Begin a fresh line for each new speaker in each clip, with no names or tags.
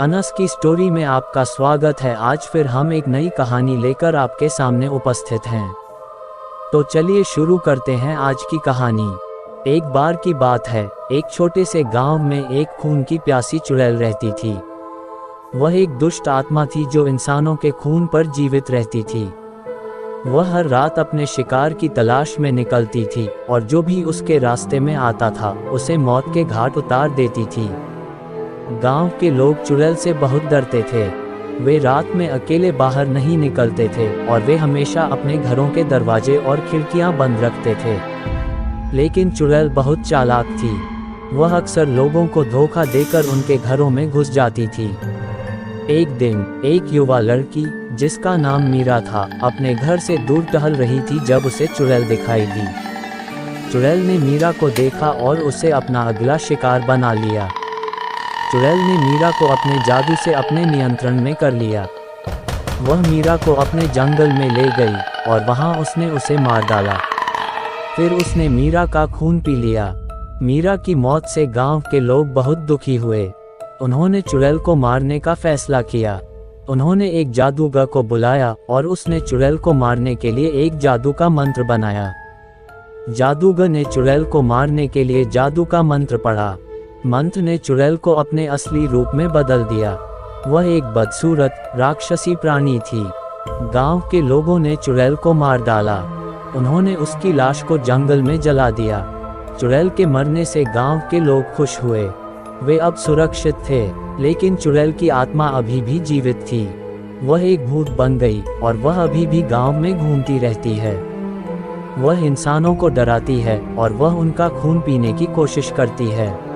अनस की स्टोरी में आपका स्वागत है। आज फिर हम एक नई कहानी लेकर आपके सामने उपस्थित हैं। तो चलिए शुरू करते हैं आज की कहानी। एक बार की बात है, एक छोटे से गांव में एक खून की प्यासी चुड़ैल रहती थी। वह एक दुष्ट आत्मा थी जो इंसानों के खून पर जीवित रहती थी। वह हर रात अपने शिकार की तलाश में निकलती थी और जो भी उसके रास्ते में आता था उसे मौत के घाट उतार देती थी। गांव के लोग चुड़ैल से बहुत डरते थे। वे रात में अकेले बाहर नहीं निकलते थे और वे हमेशा अपने घरों के दरवाजे और खिड़कियां बंद रखते थे। लेकिन चुड़ैल बहुत चालाक थी। वह अक्सर लोगों को धोखा देकर उनके घरों में घुस जाती थी। एक दिन एक युवा लड़की जिसका नाम मीरा था अपने घर से दूर टहल रही थी जब उसे चुड़ैल दिखाई दी। चुड़ैल ने मीरा को देखा और उसे अपना अगला शिकार बना लिया। चुड़ैल ने मीरा को अपने जादू से अपने नियंत्रण में कर लिया। वह मीरा को अपने जंगल में ले गई और वहां उसने उसे मार डाला। फिर उसने मीरा का खून पी लिया। मीरा की मौत से गांव के लोग बहुत दुखी हुए। उन्होंने चुड़ैल को मारने का फैसला किया। उन्होंने एक जादूगर को बुलाया और उसने चुड़ैल को मारने के लिए एक जादू का मंत्र बनाया। जादूगर ने चुड़ैल को मारने के लिए जादू का मंत्र पढ़ा। मंत्र ने चुड़ैल को अपने असली रूप में बदल दिया। वह एक बदसूरत राक्षसी प्राणी थी। गांव के लोगों ने चुड़ैल को मार डाला। उन्होंने उसकी लाश को जंगल में जला दिया। चुड़ैल के मरने से गांव के लोग खुश हुए। वे अब सुरक्षित थे। लेकिन चुड़ैल की आत्मा अभी भी जीवित थी। वह एक भूत बन गई और वह अभी भी गांव में घूमती रहती है। वह इंसानों को डराती है और वह उनका खून पीने की कोशिश करती है।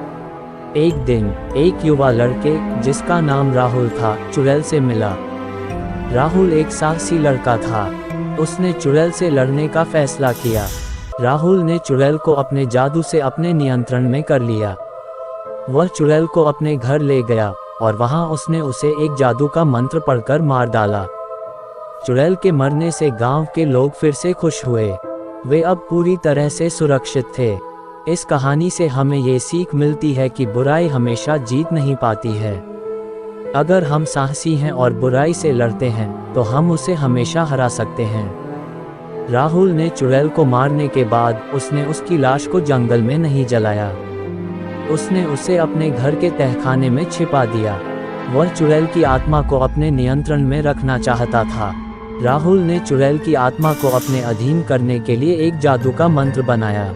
एक दिन एक युवा लड़के जिसका नाम राहुल था चुड़ैल से मिला। राहुल एक साहसी लड़का था। उसने चुड़ैल से लड़ने का फैसला किया। राहुल ने चुड़ैल को अपने जादू से अपने नियंत्रण में कर लिया। वह चुड़ैल को अपने घर ले गया और वहां उसने उसे एक जादू का मंत्र पढ़कर मार डाला। चुड़ैल के मरने से गांव के लोग फिर से खुश हुए। वे अब पूरी तरह से सुरक्षित थे। इस कहानी से हमें ये सीख मिलती है कि बुराई हमेशा जीत नहीं पाती है। अगर हम साहसी हैं और बुराई से लड़ते हैं तो हम उसे हमेशा हरा सकते हैं। राहुल ने चुड़ैल को मारने के बाद उसने उसकी लाश को जंगल में नहीं जलाया। उसने उसे अपने घर के तहखाने में छिपा दिया। वह चुड़ैल की आत्मा को अपने नियंत्रण में रखना चाहता था। राहुल ने चुड़ैल की आत्मा को अपने अधीन करने के लिए एक जादू का मंत्र बनाया।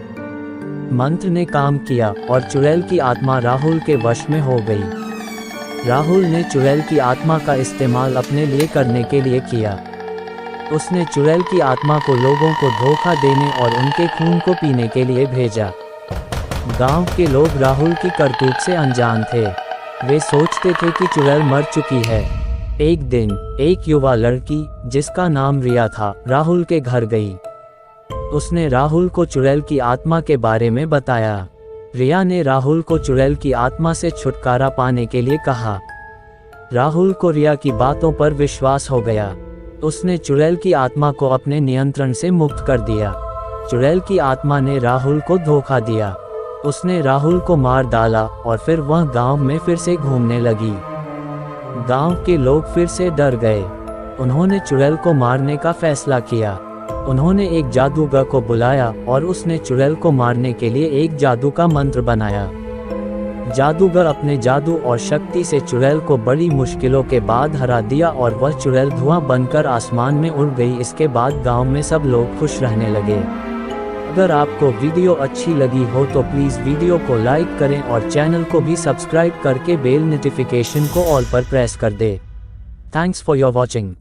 मंत्र ने काम किया और चुड़ैल की आत्मा राहुल के वश में हो गई। राहुल ने चुड़ैल की आत्मा का इस्तेमाल अपने लिए करने के लिए किया। उसने चुड़ैल की आत्मा को लोगों को धोखा देने और उनके खून को पीने के लिए भेजा। गांव के लोग राहुल की करतूत से अनजान थे। वे सोचते थे कि चुड़ैल मर चुकी है। एक दिन एक युवा लड़की जिसका नाम रिया था राहुल के घर गई। उसने राहुल को चुड़ैल की आत्मा के बारे में बताया। रिया ने राहुल को चुड़ैल की आत्मा से छुटकारा पाने के लिए कहा। राहुल को रिया की बातों पर विश्वास हो गया। उसने चुड़ैल की आत्मा को अपने नियंत्रण से मुक्त कर दिया। चुड़ैल की आत्मा ने राहुल को धोखा दिया। उसने राहुल को मार डाला और फिर वह गांव में फिर से घूमने लगी। गांव के लोग फिर से डर गए। उन्होंने चुड़ैल को मारने का फैसला किया। उन्होंने एक जादूगर को बुलाया और उसने चुड़ैल को मारने के लिए एक जादू का मंत्र बनाया। जादूगर अपने जादू और शक्ति से चुड़ैल को बड़ी मुश्किलों के बाद हरा दिया और वह चुड़ैल धुआं बनकर आसमान में उड़ गई। इसके बाद गांव में सब लोग खुश रहने लगे। अगर आपको वीडियो अच्छी लगी हो तो प्लीज़ वीडियो को लाइक करें और चैनल को भी सब्सक्राइब करके बेल नोटिफिकेशन को ऑल पर प्रेस कर दे। Thanks for your watching.